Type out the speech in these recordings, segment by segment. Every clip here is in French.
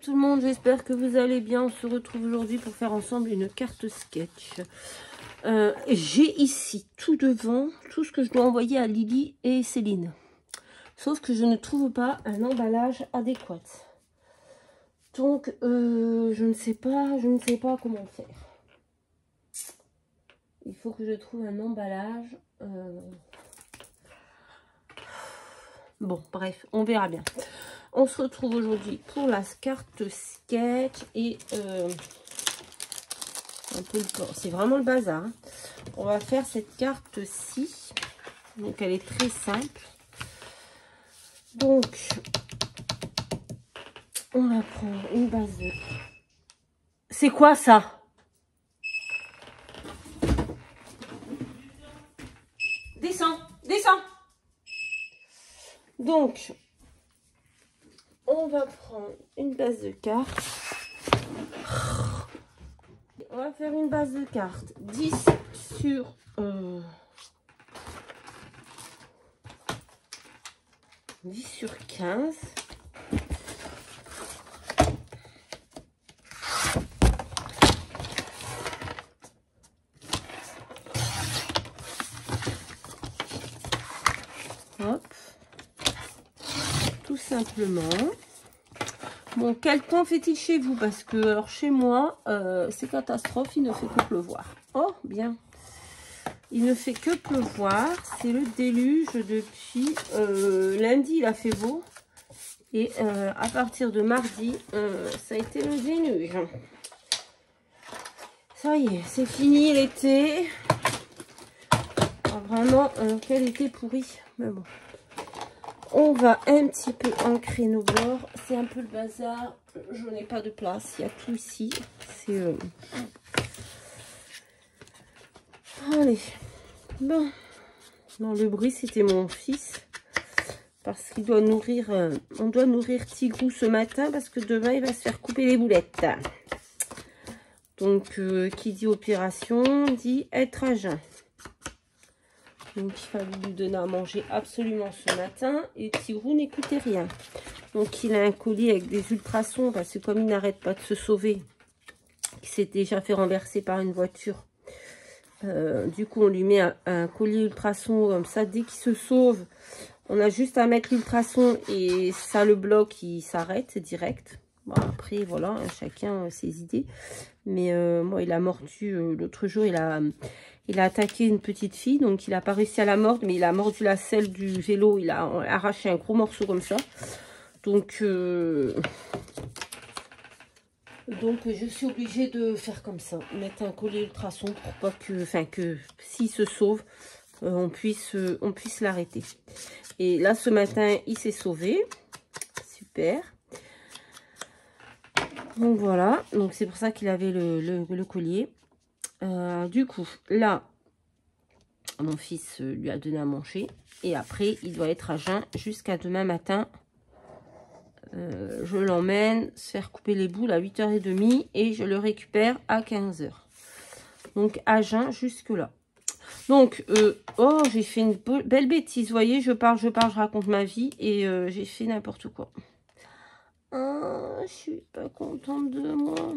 tout le monde, j'espère que vous allez bien. On se retrouve aujourd'hui pour faire ensemble une carte sketch. J'ai ici tout devant tout ce que je dois envoyer à Lily et Céline. Sauf que je ne trouve pas un emballage adéquat. Donc je ne sais pas comment faire. Il faut que je trouve un emballage. Bon, bref, on verra bien. On se retrouve aujourd'hui pour la carte sketch et un peu c'est vraiment le bazar. Hein. On va faire cette carte-ci. Donc elle est très simple. Donc on va prendre une base de... C'est quoi ça? Descends, descends. Donc on va prendre une base de cartes. On va faire une base de cartes 10 sur 10 sur 15. Hop. Tout simplement. Bon, quel temps fait-il chez vous? Parce que alors chez moi, c'est catastrophe, il ne fait que pleuvoir. Oh, bien. Il ne fait que pleuvoir. C'est le déluge depuis lundi, il a fait beau. Et à partir de mardi, ça a été le déluge. Ça y est, c'est fini l'été. Ah, vraiment, quel été pourri. Mais bon. On va un petit peu ancrer nos bords. C'est un peu le bazar. Je n'ai pas de place. Il y a tout ici. C'est... Allez. Bon. Non, le bruit, c'était mon fils. Parce qu'il doit nourrir... on doit nourrir Tigrou ce matin. Parce que demain, il va se faire couper les boulettes. Donc, qui dit opération, dit être à jeun. Donc, il fallait lui donner à manger absolument ce matin. Et Tigrou n'écoutait rien. Donc, il a un collier avec des ultrasons. Parce que comme il n'arrête pas de se sauver, il s'est déjà fait renverser par une voiture. Du coup, on lui met un collier ultrason comme ça. Dès qu'il se sauve, on a juste à mettre l'ultrason et ça le bloque. Il s'arrête direct. Bon, après, voilà, chacun ses idées. Mais moi, il a mordu l'autre jour. Il a attaqué une petite fille, donc il n'a pas réussi à la mordre, mais il a mordu la selle du vélo, il a arraché un gros morceau comme ça. Donc je suis obligée de faire comme ça, mettre un collier ultrason pour pas que, enfin que s'il se sauve, on puisse l'arrêter. Et là, ce matin, il s'est sauvé, super. Donc voilà, donc c'est pour ça qu'il avait le collier. Du coup, là, mon fils lui a donné à manger. Et après, il doit être à jeun jusqu'à demain matin. Je l'emmène se faire couper les boules à 8h30 et je le récupère à 15h. Donc, à jeun jusque là. Donc, oh, j'ai fait une belle bêtise. Vous voyez, je parle, je raconte ma vie et j'ai fait n'importe quoi. Ah, je suis pas contente de moi.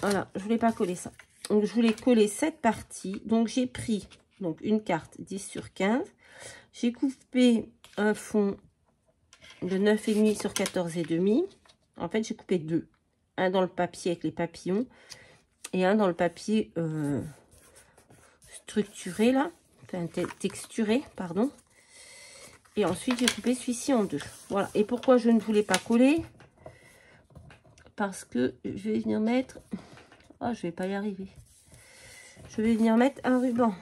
Voilà, je voulais pas coller ça. Donc, je voulais coller cette partie. Donc, j'ai pris donc une carte 10 sur 15. J'ai coupé un fond de 9,5 sur 14,5. En fait, j'ai coupé deux. Un dans le papier avec les papillons et un dans le papier structuré, là. Enfin, texturé, pardon. Et ensuite, j'ai coupé celui-ci en deux. Voilà. Et pourquoi je ne voulais pas coller? Parce que je vais venir mettre... Ah, je vais pas y arriver. Je vais venir mettre un ruban.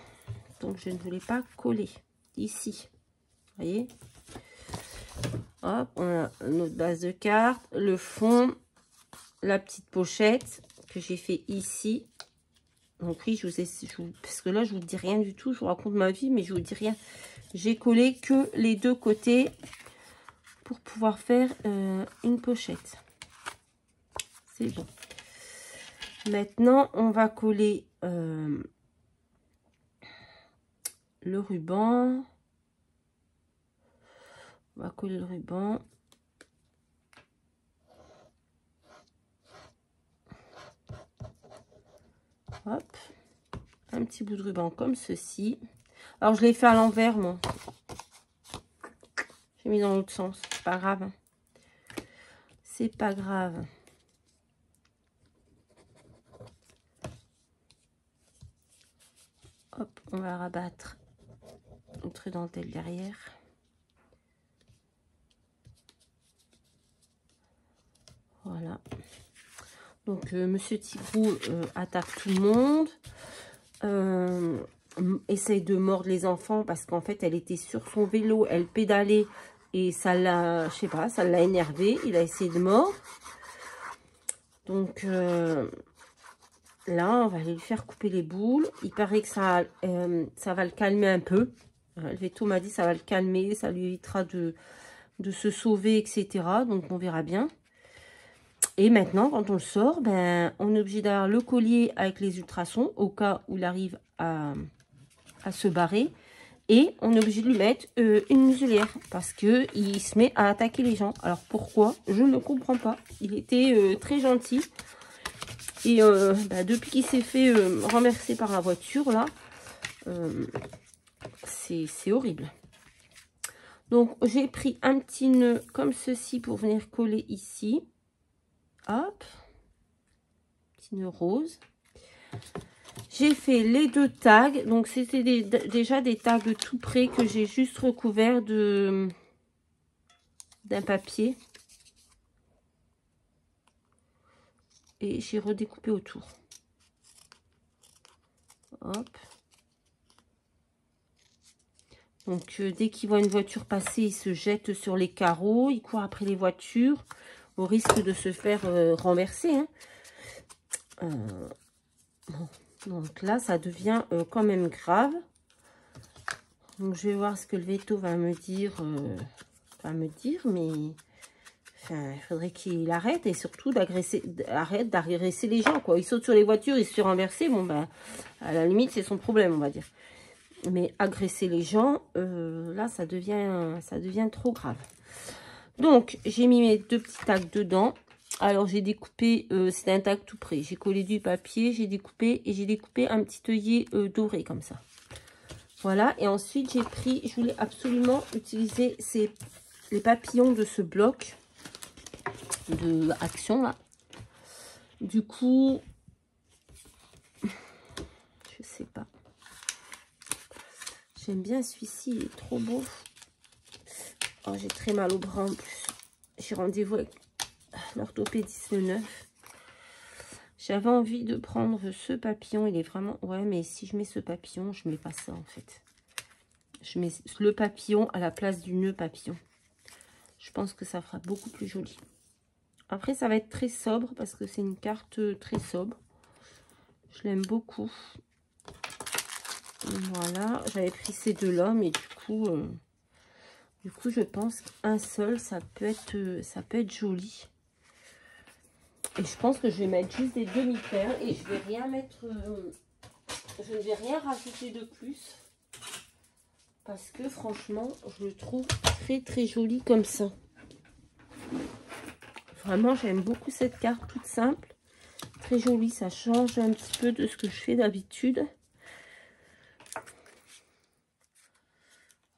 Donc, je ne voulais pas coller ici. Vous voyez? Hop, on a notre base de cartes, le fond, la petite pochette que j'ai fait ici. Donc oui, parce que là, je vous dis rien du tout. Je vous raconte ma vie, mais je vous dis rien. J'ai collé que les deux côtés pour pouvoir faire une pochette. C'est bon. Maintenant, on va coller le ruban. On va coller le ruban. Hop. Un petit bout de ruban comme ceci. Alors, je l'ai fait à l'envers, moi. J'ai mis dans l'autre sens. C'est pas grave. C'est pas grave. Hop, on va rabattre notre dentelle derrière. Voilà. Donc, Monsieur Tigrou attaque tout le monde. Essaye de mordre les enfants parce qu'en fait, elle était sur son vélo, elle pédalait et ça l'a, je sais pas, ça l'a énervé. Il a essayé de mordre. Donc, là, on va aller lui faire couper les boules. Il paraît que ça va le calmer un peu. Le veto m'a dit ça va le calmer, ça lui évitera de se sauver, etc. Donc, on verra bien. Et maintenant, quand on le sort, ben, on est obligé d'avoir le collier avec les ultrasons au cas où il arrive à se barrer. Et on est obligé de lui mettre une muselière parce qu'il se met à attaquer les gens. Alors pourquoi? Je ne comprends pas. Il était très gentil. Et bah, depuis qu'il s'est fait renverser par la voiture, là, c'est horrible. Donc, j'ai pris un petit nœud comme ceci pour venir coller ici. Hop. Petit nœud rose. J'ai fait les 2 tags. Donc, c'était déjà des tags tout prêts que j'ai juste recouverts d'un papier. Et j'ai redécoupé autour. Hop. Donc, dès qu'il voit une voiture passer, il se jette sur les carreaux. Il court après les voitures au risque de se faire renverser. Hein. Bon. Donc là, ça devient quand même grave. Donc, je vais voir ce que le veto va me dire. Mais enfin, il faudrait qu'il arrête et surtout arrête d'agresser les gens. Quoi. Il saute sur les voitures, il se fait renverser. Bon, ben, à la limite, c'est son problème, on va dire. Mais agresser les gens, là, ça devient trop grave. Donc, j'ai mis mes 2 petits tags dedans. Alors, j'ai découpé, c'est un tag tout prêt. J'ai collé du papier, j'ai découpé et j'ai découpé un petit œillet doré comme ça. Voilà. Et ensuite, j'ai pris, je voulais absolument utiliser les papillons de ce bloc de action là. Du coup, je sais pas. J'aime bien celui-ci, il est trop beau. Oh, j'ai très mal au bras en plus. J'ai rendez-vous avec l'orthopédiste le 9. J'avais envie de prendre ce papillon. Il est vraiment... Ouais, mais si je mets ce papillon, je mets pas ça en fait. Je mets le papillon à la place du nœud papillon. Je pense que ça fera beaucoup plus joli. Après, ça va être très sobre parce que c'est une carte très sobre. Je l'aime beaucoup. Voilà, j'avais pris ces 2-là, mais du coup, je pense qu'un seul, ça peut être joli. Et je pense que je vais mettre juste des demi-perles et je vais rien mettre, je ne vais rien rajouter de plus. Parce que franchement, je le trouve très très joli comme ça. Vraiment, j'aime beaucoup cette carte toute simple. Très jolie, ça change un petit peu de ce que je fais d'habitude.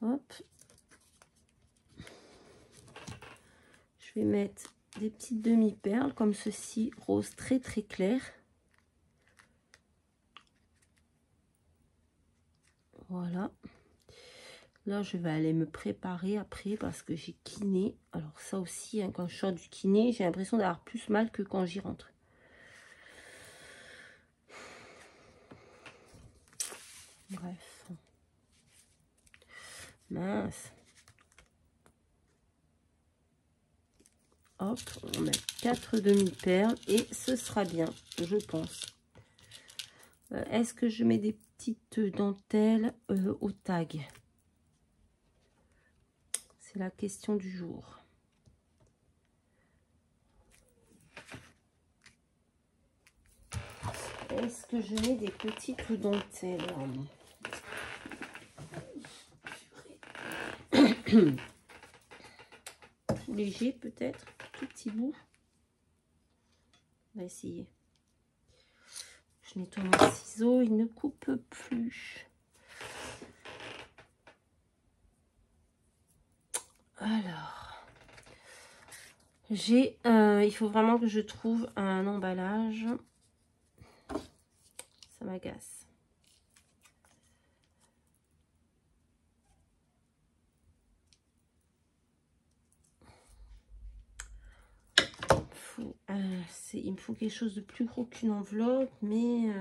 Hop. Je vais mettre des petites demi-perles comme ceci, rose très très clair. Voilà. Là, je vais aller me préparer après parce que j'ai kiné. Alors ça aussi, hein, quand je sors du kiné, j'ai l'impression d'avoir plus mal que quand j'y rentre. Bref. Mince. Hop, on met 4 demi-perles et ce sera bien, je pense. Est-ce que je mets des petites dentelles au tag? C'est la question du jour. Est-ce que je mets des petites dentelles? Tout léger peut-être, tout petit bout. On va essayer. Je nettoie mon ciseau, il ne coupe plus. Alors, il faut vraiment que je trouve un emballage. Ça m'agace. Il me faut quelque chose de plus gros qu'une enveloppe, mais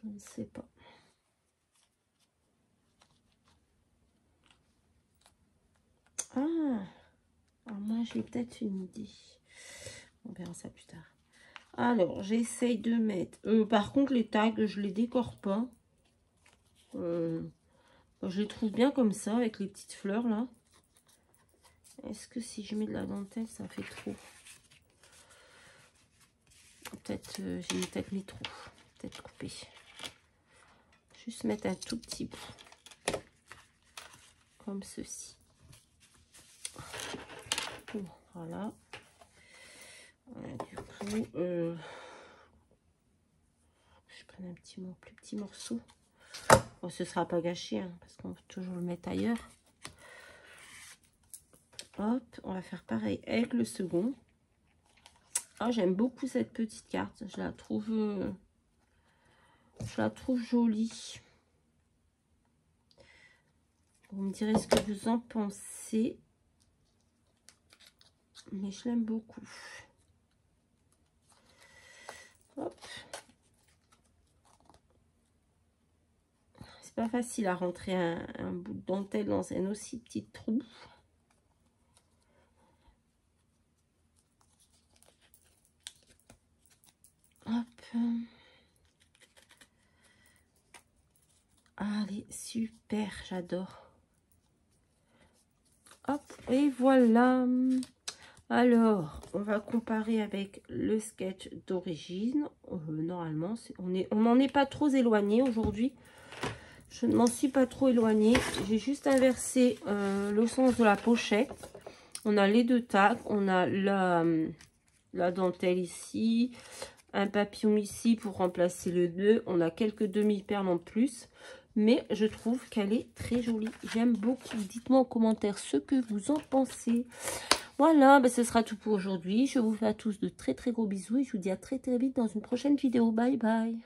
je ne sais pas. Ah, alors moi j'ai peut-être une idée. On verra ça plus tard. Alors, j'essaye de mettre... par contre, les tags, je les décore pas. Je les trouve bien comme ça, avec les petites fleurs, là. Est-ce que si je mets de la dentelle, ça fait trop? Peut-être, j'ai peut-être mis trop. Peut-être couper. Juste mettre un tout petit bout. Comme ceci. Bon, voilà. Du coup, je prends un plus petit morceau. Bon, ce sera pas gâché, hein, parce qu'on peut toujours le mettre ailleurs. Hop, on va faire pareil avec le second. Ah, j'aime beaucoup cette petite carte. Je la trouve jolie. Vous me direz ce que vous en pensez. Mais je l'aime beaucoup. Hop. C'est pas facile à rentrer un bout de dentelle dans un aussi petit trou. Hop. Allez, super, j'adore. Hop, et voilà. Alors, on va comparer avec le sketch d'origine. Normalement, on n'en est pas trop éloigné aujourd'hui. Je ne m'en suis pas trop éloignée. J'ai juste inversé le sens de la pochette. On a les deux tags. On a la dentelle ici. Un papillon ici pour remplacer le nœud. On a quelques demi-perles en plus. Mais je trouve qu'elle est très jolie. J'aime beaucoup. Dites-moi en commentaire ce que vous en pensez. Voilà, ben ce sera tout pour aujourd'hui. Je vous fais à tous de très très gros bisous. Et je vous dis à très très vite dans une prochaine vidéo. Bye bye.